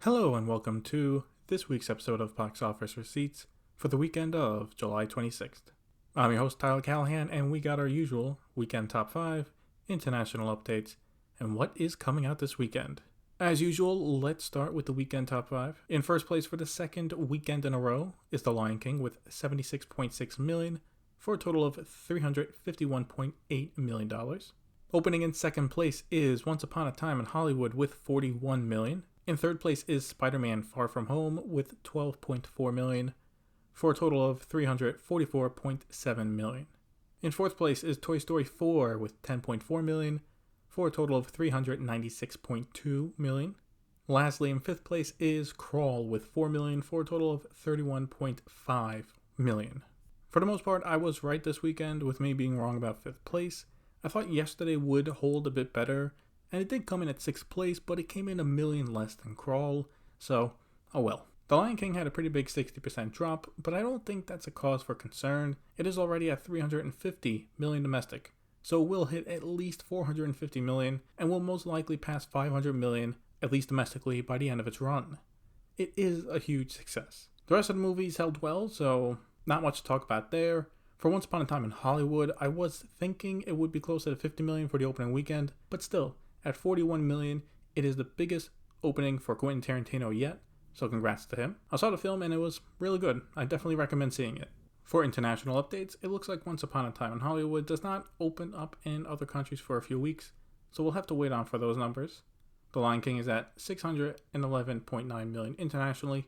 Hello and welcome to this week's episode of Box Office Receipts for the weekend of July 26th. I'm your host Tyler Callahan, and we got our usual weekend top 5, international updates, and what is coming out this weekend. As usual, let's start with the weekend top 5. In first place for the second weekend in a row is The Lion King with $76.6 million for a total of $351.8 million. Opening in second place is Once Upon a Time in Hollywood with $41 million. In third place is Spider-Man Far From Home with $12.4 million for a total of $344.7 million. In fourth place is Toy Story 4 with $10.4 million for a total of $396.2 million. Lastly, in fifth place is Crawl with $4 million for a total of $31.5 million. For the most part, I was right this weekend with me being wrong about fifth place. I thought yesterday would hold a bit better, and it did come in at 6th place, but it came in $1 million less than Crawl, so oh well. The Lion King had a pretty big 60% drop, but I don't think that's a cause for concern. It is already at $350 million domestic, so it will hit at least $450 million, and will most likely pass $500 million, at least domestically, by the end of its run. It is a huge success. The rest of the movies held well, so not much to talk about there. For Once Upon a Time in Hollywood, I was thinking it would be closer to $50 million for the opening weekend, but still, at $41 million, it is the biggest opening for Quentin Tarantino yet, so congrats to him. I saw the film and it was really good. I definitely recommend seeing it. For international updates, it looks like Once Upon a Time in Hollywood does not open up in other countries for a few weeks, so we'll have to wait on for those numbers. The Lion King is at $611.9 million internationally,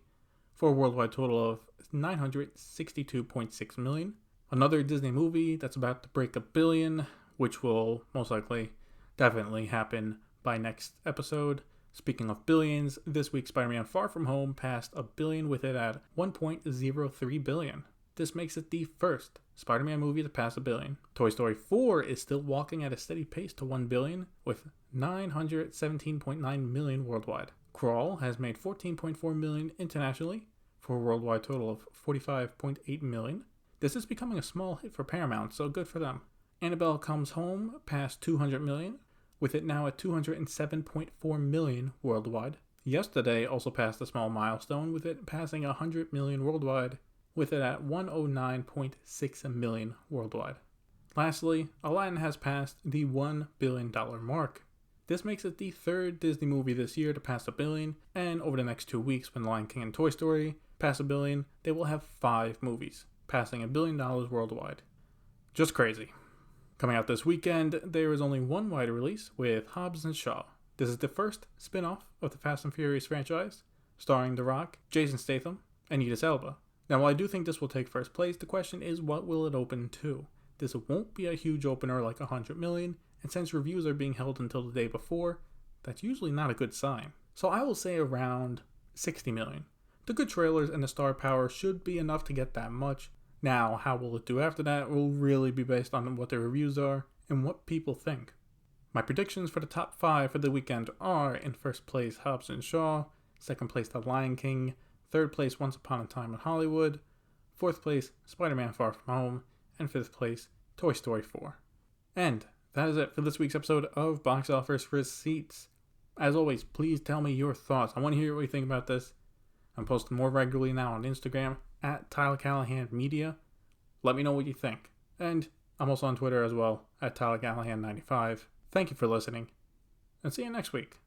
for a worldwide total of $962.6 million. Another Disney movie that's about to break $1 billion, which will most likely definitely happen by next episode. Speaking of billions, this week Spider-Man Far From Home passed $1 billion with it at $1.03 billion. This makes it the first Spider-Man movie to pass $1 billion. Toy Story 4 is still walking at a steady pace to $1 billion with $917.9 million worldwide. Crawl has made $14.4 million internationally for a worldwide total of $45.8 million. This is becoming a small hit for Paramount, so good for them. Annabelle Comes Home passed $200 million, with it now at $207.4 million worldwide. Yesterday also passed a small milestone, with it passing $100 million worldwide, with it at $109.6 million worldwide. Lastly, Aladdin has passed the $1 billion mark. This makes it the third Disney movie this year to pass $1 billion, and over the next 2 weeks when Lion King and Toy Story pass $1 billion, they will have 5 movies, passing $1 billion worldwide. Just crazy. Coming out this weekend, there is only one wide release with Hobbs & Shaw. This is the first spin-off of the Fast and Furious franchise, starring The Rock, Jason Statham, and Idris Elba. Now, while I do think this will take first place, the question is what will it open to? This won't be a huge opener like $100 million, and since reviews are being held until the day before, that's usually not a good sign. So I will say around $60 million. The good trailers and the star power should be enough to get that much. Now, how will it do after that will really be based on what the reviews are and what people think. My predictions for the top 5 for the weekend are: in first place, Hobbs & Shaw, second place, The Lion King, third place, Once Upon a Time in Hollywood, fourth place, Spider-Man Far From Home, and fifth place, Toy Story 4. And that is it for this week's episode of Box Office Receipts. As always, please tell me your thoughts. I want to hear what you think about this. I'm posting more regularly now on Instagram, at Tyler Callahan Media. Let me know what you think. And I'm also on Twitter as well, at Tyler Callahan 95. Thank you for listening, and see you next week.